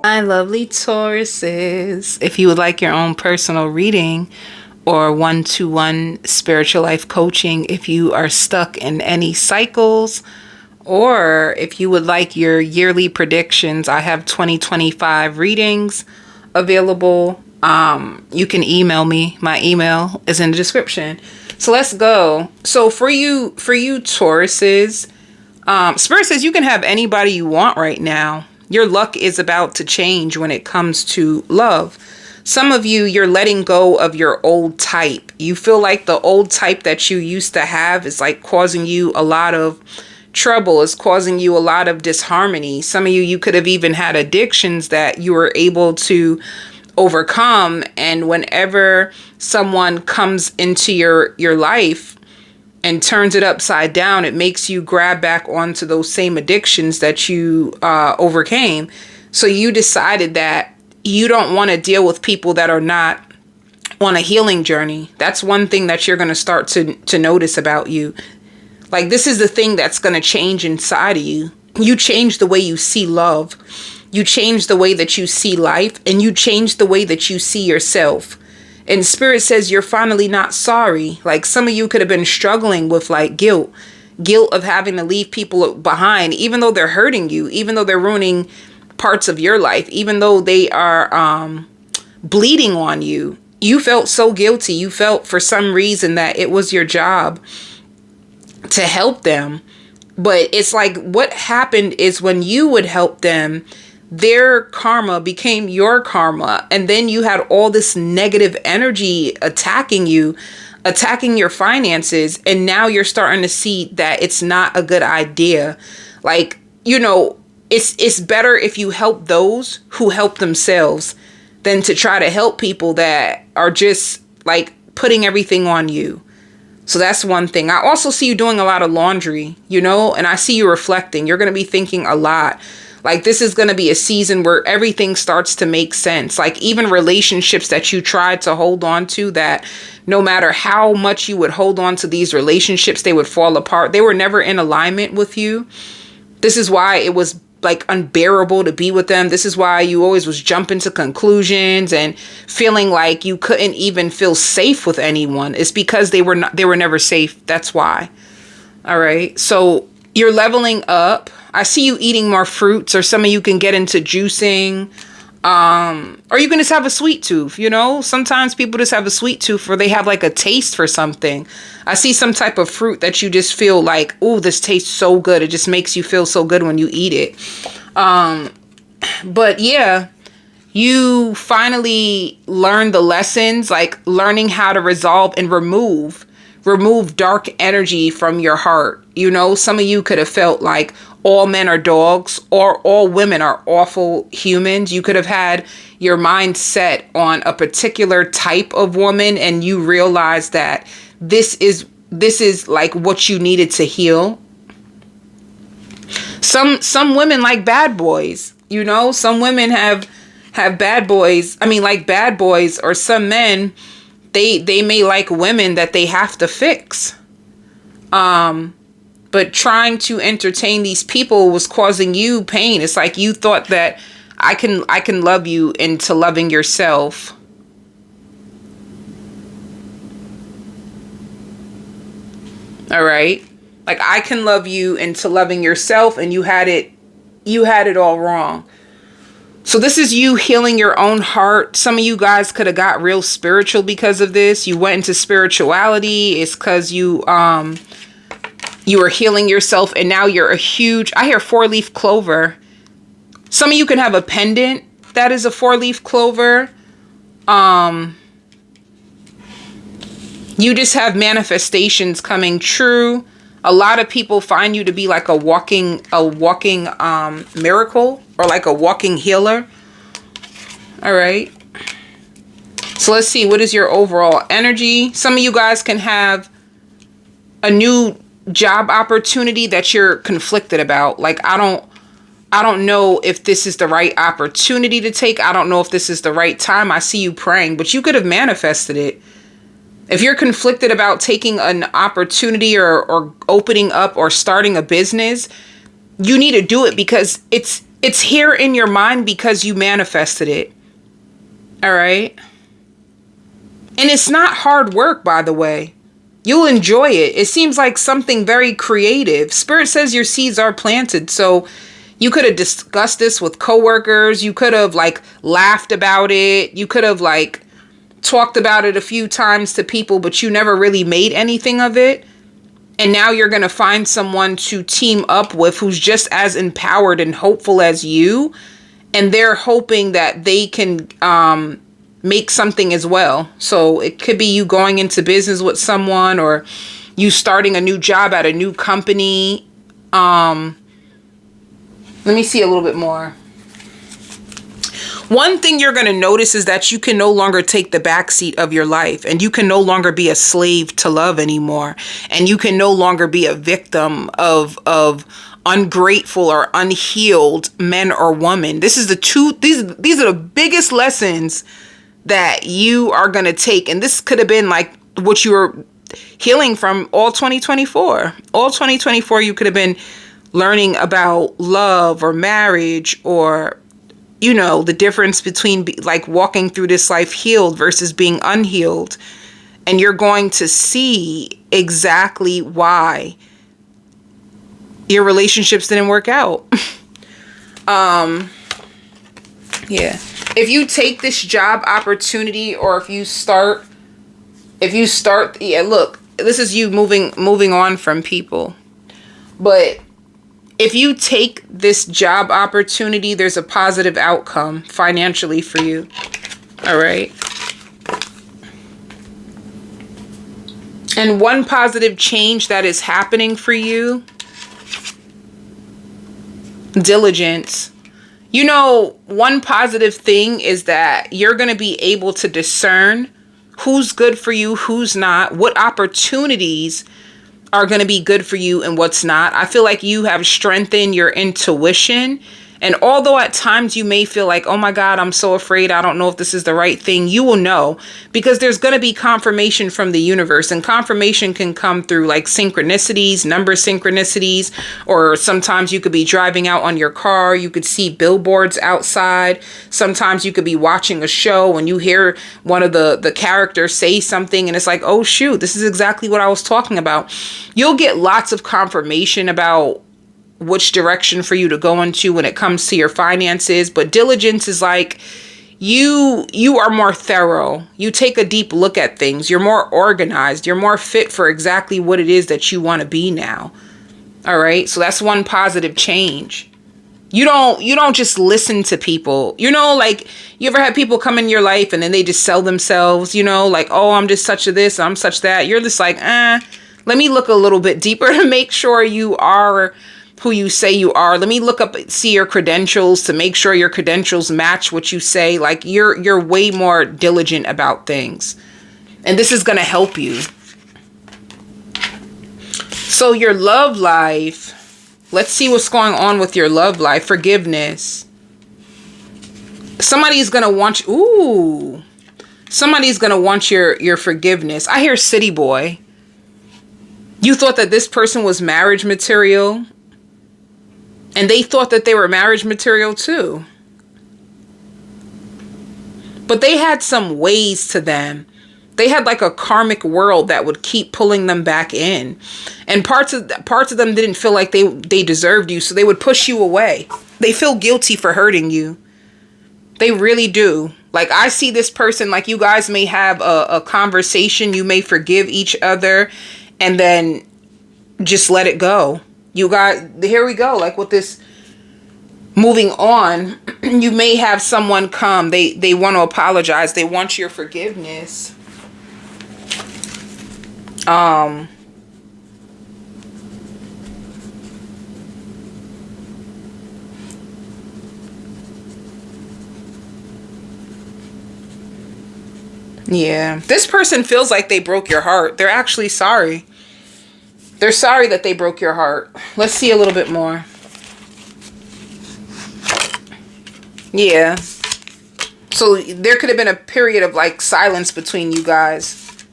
My lovely Tauruses. If you would like your own personal reading or one-to-one spiritual life coaching, if you are stuck in any cycles, or if you would like your yearly predictions, I have 2025 readings available. You can email me. My email is in the description. So let's go. So for you Tauruses, Spirit says you can have anybody you want right now. Your luck is about to change when it comes to love. Some of you, you're letting go of your old type. You feel like the old type that you used to have is like causing you a lot of trouble. It's causing you a lot of disharmony. Some of you, you could have even had addictions that you were able to overcome. And whenever someone comes into your life and turns it upside down, it makes you grab back onto those same addictions that you overcame. So you decided that you don't want to deal with people that are not on a healing journey. That's one thing that you're going to start to notice about you. Like, this is the thing that's going to change inside of you. You change the way you see love. You change the way that you see life, and you change the way that you see yourself. And Spirit says you're finally not sorry. Like, some of you could have been struggling with like guilt of having to leave people behind, even though they're hurting you, even though they're ruining parts of your life, even though they are bleeding on you. You felt so guilty. You felt for some reason that it was your job to help them. But it's like, what happened is when you would help them, their karma became your karma. And then you had all this negative energy attacking you, attacking your finances. And now you're starting to see that it's not a good idea. Like, you know, it's better if you help those who help themselves than to try to help people that are just like putting everything on you. So that's one thing. I also see you doing a lot of laundry, you know, and I see you reflecting. You're going to be thinking a lot. Like, this is going to be a season where everything starts to make sense. Like, even relationships that you tried to hold on to, that no matter how much you would hold on to these relationships, they would fall apart. They were never in alignment with you. This is why it was like unbearable to be with them. This is why you always was jumping to conclusions and feeling like you couldn't even feel safe with anyone. It's because they were never safe. That's why. All right. So you're leveling up. I see you eating more fruits, or some of you can get into juicing. Or you can just have a sweet tooth, you know? Sometimes people just have a sweet tooth, or they have like a taste for something. I see some type of fruit that you just feel like, oh, this tastes so good. It just makes you feel so good when you eat it. But yeah, you finally learn the lessons, like learning how to resolve and remove dark energy from your heart. You know, some of you could have felt like all men are dogs or all women are awful humans. You could have had your mind set on a particular type of woman, and you realized that this is like what you needed to heal. Some women like bad boys, you know, some women have bad boys. I mean, like bad boys, or some men, they may like women that they have to fix. But trying to entertain these people was causing you pain. It's like you thought that I can love you into loving yourself. All right. Like, I can love you into loving yourself, and you had it all wrong. So this is you healing your own heart. Some of you guys could have got real spiritual because of this. You went into spirituality. It's because you were healing yourself, and now you're a huge, I hear 4-leaf clover. Some of you can have a pendant that is a 4-leaf clover. You just have manifestations coming true. A lot of people find you to be like a walking miracle, or like a walking healer. All right. So let's see, what is your overall energy? Some of you guys can have a new job opportunity that you're conflicted about. Like, I don't know if this is the right opportunity to take. I don't know if this is the right time. I see you praying, but you could have manifested it. If you're conflicted about taking an opportunity or opening up or starting a business, you need to do it, because it's It's here in your mind because you manifested it. All right. And it's not hard work, by the way. You'll enjoy it. It seems like something very creative. Spirit says your seeds are planted. So you could have discussed this with coworkers. You could have like laughed about it. You could have like talked about it a few times to people, but you never really made anything of it. And now you're going to find someone to team up with who's just as empowered and hopeful as you. And they're hoping that they can make something as well. So it could be you going into business with someone, or you starting a new job at a new company. Let me see a little bit more. One thing you're going to notice is that you can no longer take the backseat of your life, and you can no longer be a slave to love anymore. And you can no longer be a victim of ungrateful or unhealed men or women. These are the biggest lessons that you are going to take. And this could have been like what you were healing from all 2024. All 2024, you could have been learning about love or marriage, or you know, the difference between like walking through this life healed versus being unhealed. And you're going to see exactly why your relationships didn't work out. Yeah. If you take this job opportunity, or if you start, yeah, look, this is you moving on from people. But if you take this job opportunity, there's a positive outcome financially for you. All right. And one positive change that is happening for you, diligence. You know, one positive thing is that you're going to be able to discern who's good for you, who's not, what opportunities are going to be good for you and what's not. I feel like you have strengthened your intuition. And although at times you may feel like, oh my God, I'm so afraid, I don't know if this is the right thing, you will know, because there's going to be confirmation from the universe. And confirmation can come through like synchronicities, number synchronicities, or sometimes you could be driving out on your car. You could see billboards outside. Sometimes you could be watching a show and you hear one of the characters say something and it's like, oh shoot, this is exactly what I was talking about. You'll get lots of confirmation about which direction for you to go into when it comes to your finances. But diligence is like you are more thorough. You take a deep look at things. You're more organized. You're more fit for exactly what it is that you want to be now. All right. So that's one positive change. You don't just listen to people. You know, like you ever had people come in your life and then they just sell themselves, you know, like, oh, I'm just such a this, I'm such that. You're just like, let me look a little bit deeper to make sure you are who you say you are. Let me look up, see your credentials to make sure your credentials match what you say. Like you're way more diligent about things. And this is going to help you. So your love life, let's see what's going on with your love life. Forgiveness. Somebody's going to want somebody's going to want your forgiveness. I hear city boy. You thought that this person was marriage material. And they thought that they were marriage material too. But they had some ways to them. They had like a karmic world that would keep pulling them back in. And parts of them didn't feel like they deserved you. So they would push you away. They feel guilty for hurting you. They really do. Like I see this person, like you guys may have a conversation. You may forgive each other and then just let it go. You got, here we go. Like with this moving on, you may have someone come. They want to apologize. They want your forgiveness. Yeah. This person feels like they broke your heart. They're actually sorry. They're sorry that they broke your heart. Let's see a little bit more. Yeah. So there could have been a period of like silence between you guys.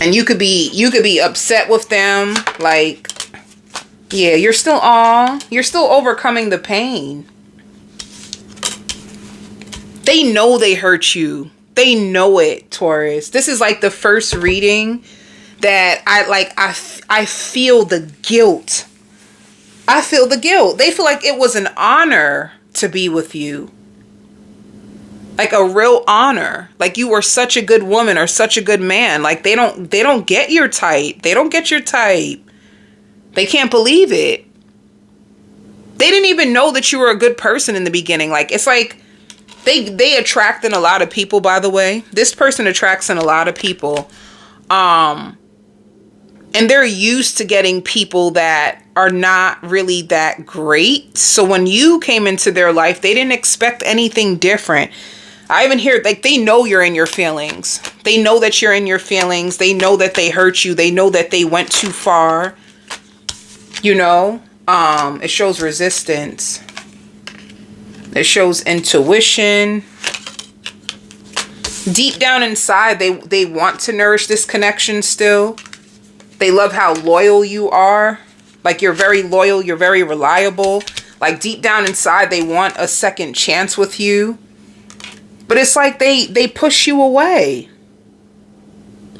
And you could be upset with them. Like, yeah, you're still overcoming the pain. They know they hurt you. They know it, Taurus. This is like the first reading that I feel the guilt. I feel the guilt. They feel like it was an honor to be with you. Like a real honor. Like you were such a good woman or such a good man. Like they don't get your type. They don't get your type. They can't believe it. They didn't even know that you were a good person in the beginning. Like it's like they attract in a lot of people, by the way. This person attracts in a lot of people. And they're used to getting people that are not really that great. So when you came into their life, they didn't expect anything different. I even hear like they know you're in your feelings. They know that you're in your feelings. They know that they hurt you. They know that they went too far. You know, it shows resistance. It shows intuition. Deep down inside, they want to nourish this connection still. They love how loyal you are. Like you're very loyal. You're very reliable. Like deep down inside, they want a second chance with you. But it's like they push you away.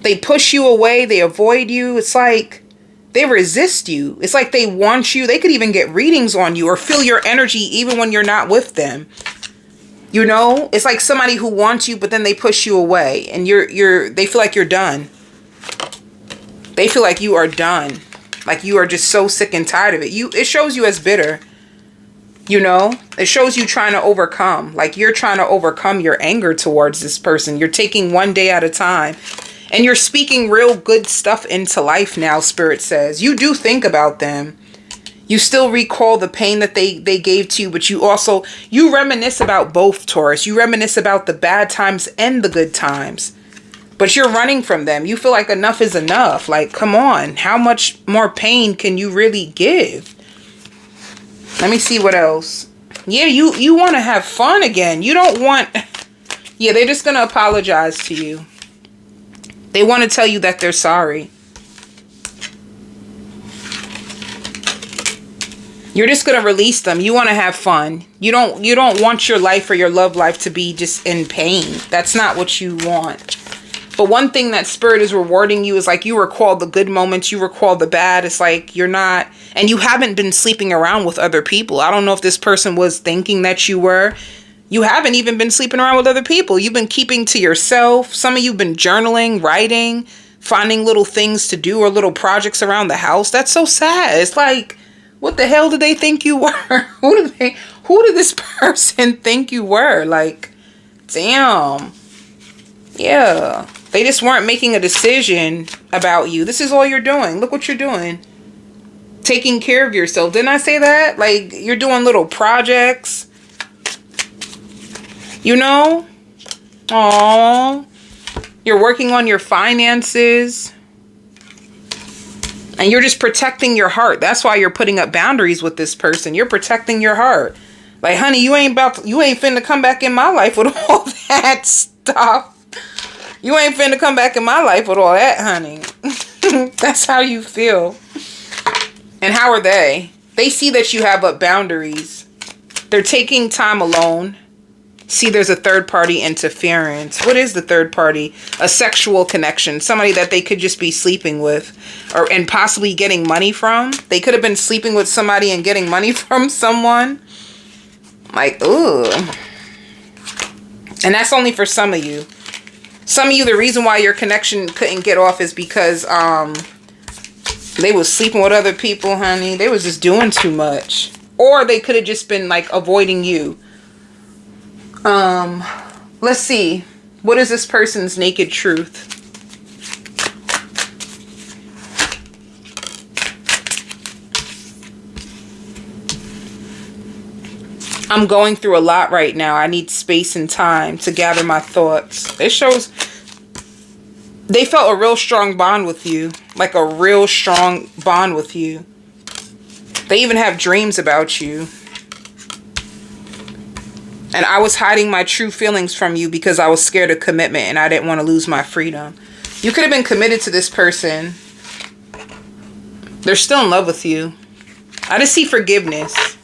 They push you away. They avoid you. It's like they resist you. It's like they want you. They could even get readings on you or feel your energy even when you're not with them. You know, it's like somebody who wants you, but then they push you away and they feel like you're done. They feel like you are done. Like you are just so sick and tired of it. It shows you as bitter. You know, it shows you trying to overcome. Like you're trying to overcome your anger towards this person. You're taking one day at a time. And you're speaking real good stuff into life now, Spirit says. You do think about them. You still recall the pain that they gave to you, but you reminisce about both, Taurus. You reminisce about the bad times and the good times. But you're running from them. You feel like enough is enough. Like, come on. How much more pain can you really give? Let me see what else. Yeah, you want to have fun again. You don't want... Yeah, they're just going to apologize to you. They want to tell you that they're sorry. You're just going to release them. You want to have fun. You don't want your life or your love life to be just in pain. That's not what you want. But one thing that Spirit is rewarding you is like you recall the good moments. You recall the bad. It's like you're not... And you haven't been sleeping around with other people. I don't know if this person was thinking that you were... You haven't even been sleeping around with other people. You've been keeping to yourself. Some of you have been journaling, writing, finding little things to do or little projects around the house. That's so sad. It's like, what the hell did they think you were? Who did this person think you were? Like, damn. Yeah. They just weren't making a decision about you. This is all you're doing. Look what you're doing. Taking care of yourself. Didn't I say that? Like, you're doing little projects. You know? Aww. You're working on your finances. And you're just protecting your heart. That's why you're putting up boundaries with this person. You're protecting your heart. Like, honey, you ain't finna come back in my life with all that stuff. You ain't finna come back in my life with all that, honey. That's how you feel. And how are they? They see that you have up boundaries. They're taking time alone. See, there's a third party interference. What is the third party? A sexual connection. Somebody that they could just be sleeping with and possibly getting money from. They could have been sleeping with somebody and getting money from someone. Like, ooh. And that's only for some of you. Some of you, the reason why your connection couldn't get off is because they was sleeping with other people, honey. They was just doing too much. Or they could have just been like avoiding you. Let's see. What is this person's naked truth? I'm going through a lot right now. I need space and time to gather my thoughts. It shows they felt a real strong bond with you. Like a real strong bond with you. They even have dreams about you. And I was hiding my true feelings from you because I was scared of commitment and I didn't want to lose my freedom. You could have been committed to this person. They're still in love with you. I just see forgiveness.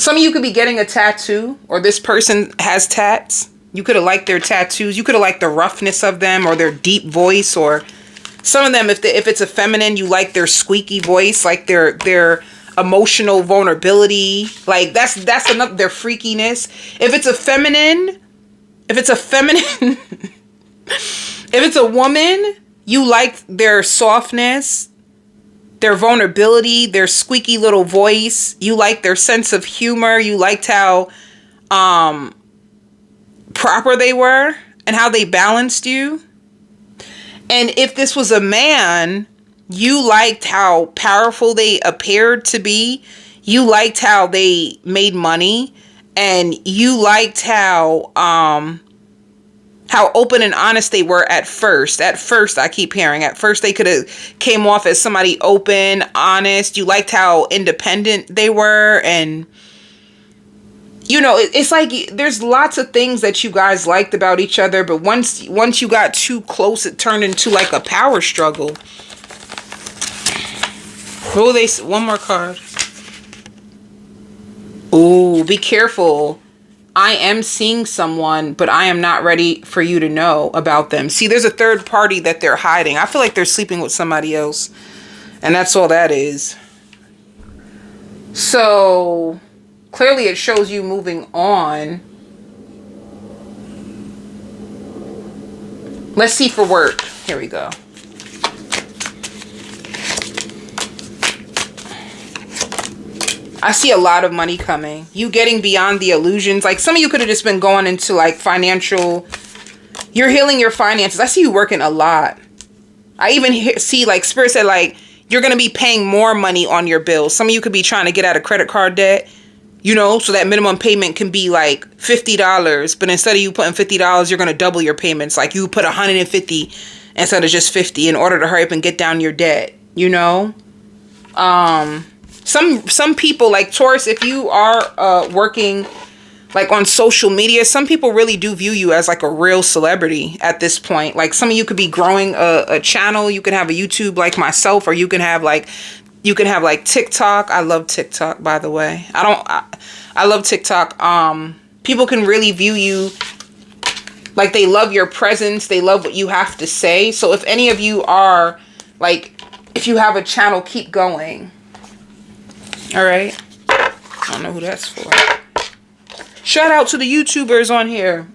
Some of you could be getting a tattoo, or this person has tats. You could have liked their tattoos. You could have liked the roughness of them, or their deep voice, or some of them, if it's a feminine, you like their squeaky voice, like their emotional vulnerability. Like that's another, their freakiness. If it's a feminine, if it's a woman, you like their softness, their vulnerability, their squeaky little voice. You like their sense of humor. You liked how proper they were and how they balanced you. And if this was a man, you liked how powerful they appeared to be. You liked how they made money, and you liked how open and honest they were at first. At first, I keep hearing, at first they could have came off as somebody open, honest. You liked how independent they were, and you know, it's like there's lots of things that you guys liked about each other, but once you got too close, it turned into like a power struggle. Oh, one more card. Ooh, be careful. I am seeing someone, but I am not ready for you to know about them. See, there's a third party that they're hiding. I feel like they're sleeping with somebody else, and that's all that is. So clearly it shows you moving on. Let's see for work. Here we go. I see a lot of money coming. You getting beyond the illusions. Like some of you could have just been going into like financial. You're healing your finances. I see you working a lot. I even see like Spirit said like you're going to be paying more money on your bills. Some of you could be trying to get out of credit card debt. You know, so that minimum payment can be like $50. But instead of you putting $50, you're going to double your payments. Like you put $150 instead of just $50 in order to hurry up and get down your debt. You know? Some people like Taurus, if you are working like on social media, some people really do view you as like a real celebrity at this point. Like some of you could be growing a channel. You can have a YouTube like myself, or you can have like TikTok. I love TikTok, by the way. I love TikTok. People can really view you like they love your presence. They love what you have to say. So if any of you are like, if you have a channel, keep going. All right. I don't know who that's for. Shout out to the YouTubers on here.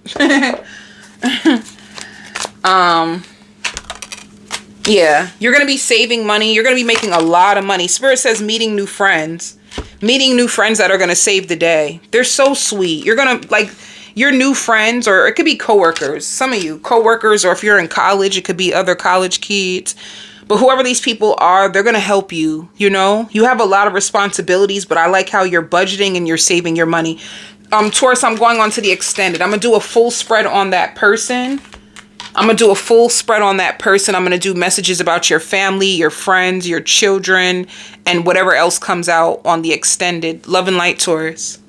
Yeah, you're going to be saving money. You're going to be making a lot of money. Spirit says meeting new friends. Meeting new friends that are going to save the day. They're so sweet. You're going to like your new friends, or it could be coworkers. Some of you coworkers, or if you're in college, it could be other college kids. But whoever these people are, they're going to help you, you know? You have a lot of responsibilities, but I like how you're budgeting and you're saving your money. Taurus, I'm going on to the extended. I'm going to do a full spread on that person. I'm going to do a full spread on that person. I'm going to do messages about your family, your friends, your children, and whatever else comes out on the extended. Love and light, Taurus.